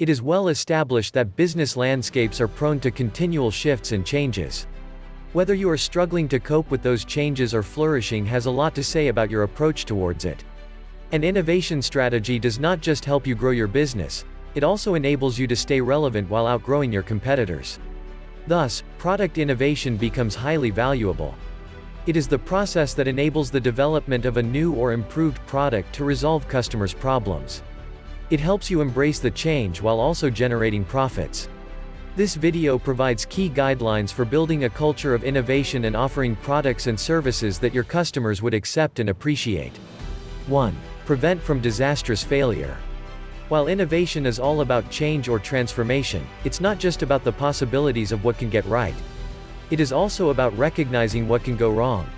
It is well established that business landscapes are prone to continual shifts and changes. Whether you are struggling to cope with those changes or flourishing has a lot to say about your approach towards it. An innovation strategy does not just help you grow your business, it also enables you to stay relevant while outgrowing your competitors. Thus, product innovation becomes highly valuable. It is the process that enables the development of a new or improved product to resolve customers' problems. It helps you embrace the change while also generating profits. This video provides key guidelines for building a culture of innovation and offering products and services that your customers would accept and appreciate. 1. Prevent from disastrous failure. While innovation is all about change or transformation, it's not just about the possibilities of what can get right. It is also about recognizing what can go wrong.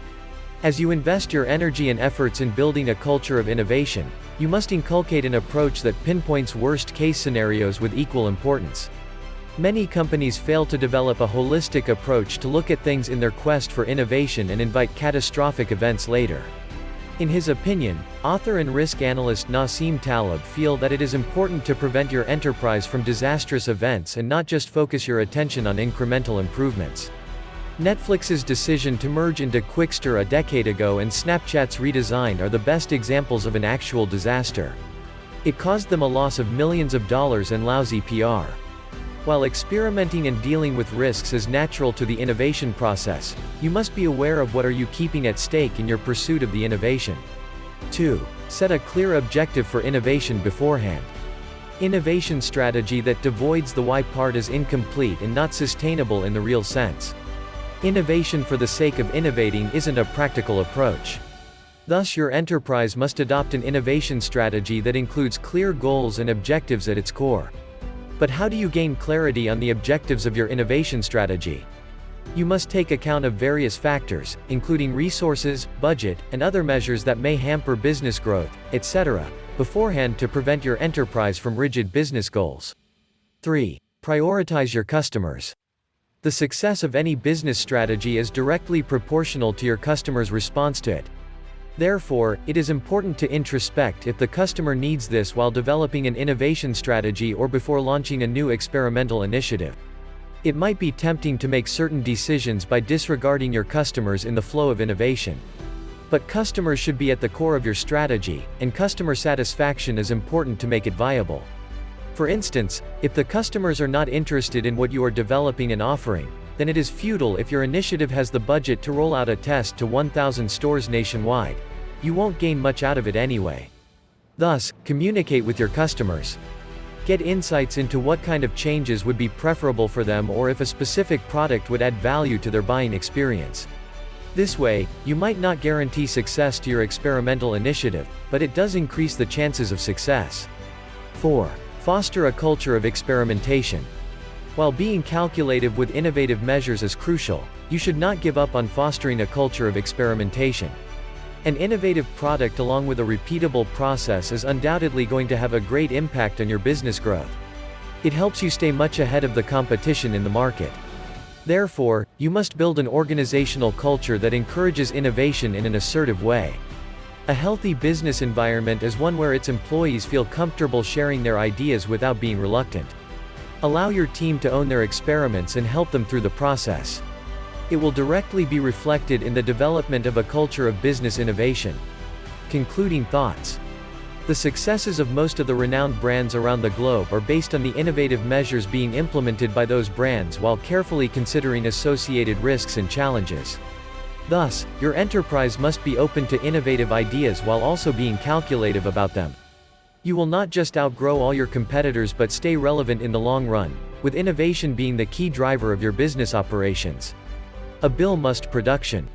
As you invest your energy and efforts in building a culture of innovation, you must inculcate an approach that pinpoints worst-case scenarios with equal importance. Many companies fail to develop a holistic approach to look at things in their quest for innovation and invite catastrophic events later. In his opinion, author and risk analyst Nassim Taleb feel that it is important to prevent your enterprise from disastrous events and not just focus your attention on incremental improvements. Netflix's decision to merge into Quickster a decade ago and Snapchat's redesign are the best examples of an actual disaster. It caused them a loss of millions of dollars and lousy PR. While experimenting and dealing with risks is natural to the innovation process, you must be aware of what are you keeping at stake in your pursuit of the innovation. 2. Set a clear objective for innovation beforehand. Innovation strategy that devoids the why part is incomplete and not sustainable in the real sense. Innovation for the sake of innovating isn't a practical approach. Thus, your enterprise must adopt an innovation strategy that includes clear goals and objectives at its core. But how do you gain clarity on the objectives of your innovation strategy? You must take account of various factors, including resources, budget, and other measures that may hamper business growth, etc., beforehand to prevent your enterprise from rigid business goals. 3. Prioritize your customers. The success of any business strategy is directly proportional to your customer's response to it. Therefore, it is important to introspect if the customer needs this while developing an innovation strategy or before launching a new experimental initiative. It might be tempting to make certain decisions by disregarding your customers in the flow of innovation. But customers should be at the core of your strategy, and customer satisfaction is important to make it viable. For instance, if the customers are not interested in what you are developing and offering, then it is futile if your initiative has the budget to roll out a test to 1,000 stores nationwide. You won't gain much out of it anyway. Thus, communicate with your customers. Get insights into what kind of changes would be preferable for them or if a specific product would add value to their buying experience. This way, you might not guarantee success to your experimental initiative, but it does increase the chances of success. 4. Foster a culture of experimentation. While being calculative with innovative measures is crucial, you should not give up on fostering a culture of experimentation. An innovative product along with a repeatable process is undoubtedly going to have a great impact on your business growth. It helps you stay much ahead of the competition in the market. Therefore, you must build an organizational culture that encourages innovation in an assertive way. A healthy business environment is one where its employees feel comfortable sharing their ideas without being reluctant. Allow your team to own their experiments and help them through the process. It will directly be reflected in the development of a culture of business innovation. Concluding thoughts. The successes of most of the renowned brands around the globe are based on the innovative measures being implemented by those brands while carefully considering associated risks and challenges. Thus, your enterprise must be open to innovative ideas while also being calculative about them. You will not just outgrow all your competitors but stay relevant in the long run, with innovation being the key driver of your business operations. A Bill Must Production.